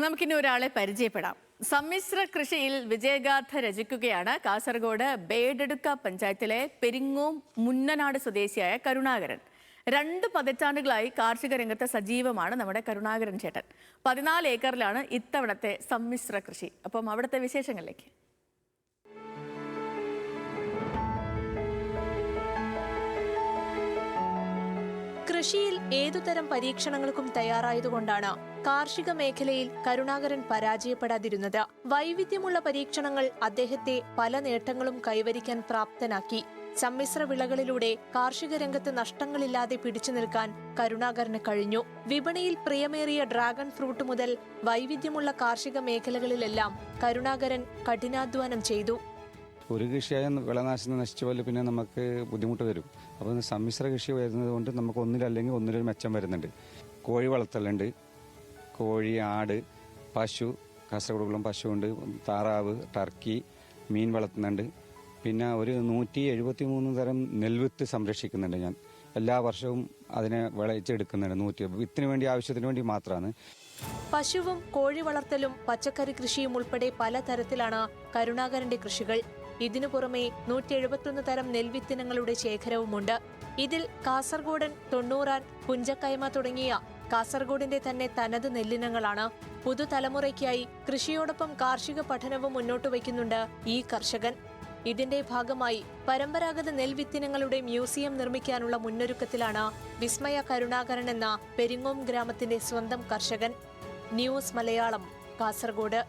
നമുക്കിനി ഒരാളെ പരിചയപ്പെടാം. സമ്മിശ്ര കൃഷിയിൽ വിജയഗാഥ രചിക്കുകയാണ് കാസർഗോഡ് ബേഡെടുക്ക പഞ്ചായത്തിലെ പെരിങ്ങോം മുന്നനാട് സ്വദേശിയായ കരുണാകരൻ. 2 പതിറ്റാണ്ടുകളായി കാർഷിക രംഗത്ത് സജീവമാണ് നമ്മുടെ കരുണാകരൻ ചേട്ടൻ. 14 ഏക്കറിലാണ് ഇത്തവണത്തെ സമ്മിശ്ര കൃഷി. അപ്പം അവിടുത്തെ വിശേഷങ്ങളിലേക്ക്. കൃഷിയിൽ ഏതുതരം പരീക്ഷണങ്ങൾക്കും തയ്യാറായതുകൊണ്ടാണ് കാർഷിക മേഖലയിൽ കരുണാകരൻ പരാജയപ്പെടാതിരുന്നത്. വൈവിധ്യമുള്ള പരീക്ഷണങ്ങൾ അദ്ദേഹത്തെ പല നേട്ടങ്ങളും കൈവരിക്കാൻ പ്രാപ്തനാക്കി. സമ്മിശ്ര വിളകളിലൂടെ കാർഷിക രംഗത്ത് നഷ്ടങ്ങളില്ലാതെ പിടിച്ചു നിൽക്കാൻ കരുണാകരന് കഴിഞ്ഞു. വിപണിയിൽ പ്രിയമേറിയ ഡ്രാഗൺ ഫ്രൂട്ട് മുതൽ വൈവിധ്യമുള്ള കാർഷിക മേഖലകളിലെല്ലാം കരുണാകരൻ കഠിനാധ്വാനം ചെയ്തു. ഒരു കൃഷിയായ വിളനാശം നശിച്ചു പോലെ പിന്നെ നമുക്ക് ബുദ്ധിമുട്ട് വരും. അപ്പോൾ സമ്മിശ്ര കൃഷി വരുന്നത് കൊണ്ട് നമുക്ക് ഒന്നിലല്ലെങ്കിൽ ഒന്നിലൊരു മെച്ചം വരുന്നുണ്ട്. കോഴി വളർത്തലുണ്ട്, കോഴി, ആട്, പശു, കാസർഗോഡുകളും പശുവുണ്ട്, താറാവ്, ടർക്കി, മീൻ വളർത്തുന്നുണ്ട്. പിന്നെ ഒരു 173 തരം നെൽവിത്ത് സംരക്ഷിക്കുന്നുണ്ട് ഞാൻ. എല്ലാ വർഷവും അതിനെ വിളയിച്ചെടുക്കുന്നുണ്ട്. 100 വിത്തിന് വേണ്ടി, ആവശ്യത്തിന് വേണ്ടി മാത്രമാണ്. പശുവും കോഴി വളർത്തലും പച്ചക്കറി കൃഷിയും ഉൾപ്പെടെ പലതരത്തിലാണ് കരുണാകരന്റെ കൃഷികൾ. ഇതിനു പുറമെ 171 തരം നെൽവിത്തിനങ്ങളുടെ ശേഖരവുമുണ്ട്. ഇതിൽ കാസർഗോഡൻ, തൊണ്ണൂറാൻ, പുഞ്ചക്കൈമ തുടങ്ങിയ കാസർഗോഡിന്റെ തന്നെ തനത് നെല്ലിനങ്ങളാണ്. പുതുതലമുറയ്ക്കായി കൃഷിയോടൊപ്പം കാർഷിക പഠനവും മുന്നോട്ട് വയ്ക്കുന്നുണ്ട് ഈ കർഷകൻ. ഇതിന്റെ ഭാഗമായി പരമ്പരാഗത നെൽവിത്തിനങ്ങളുടെ മ്യൂസിയം നിർമ്മിക്കാനുള്ള മുന്നൊരുക്കത്തിലാണ് വിസ്മയ കരുണാകരൻ എന്ന പെരിങ്ങോം ഗ്രാമത്തിന്റെ സ്വന്തം കർഷകൻ. ന്യൂസ് മലയാളം, കാസർഗോഡ്.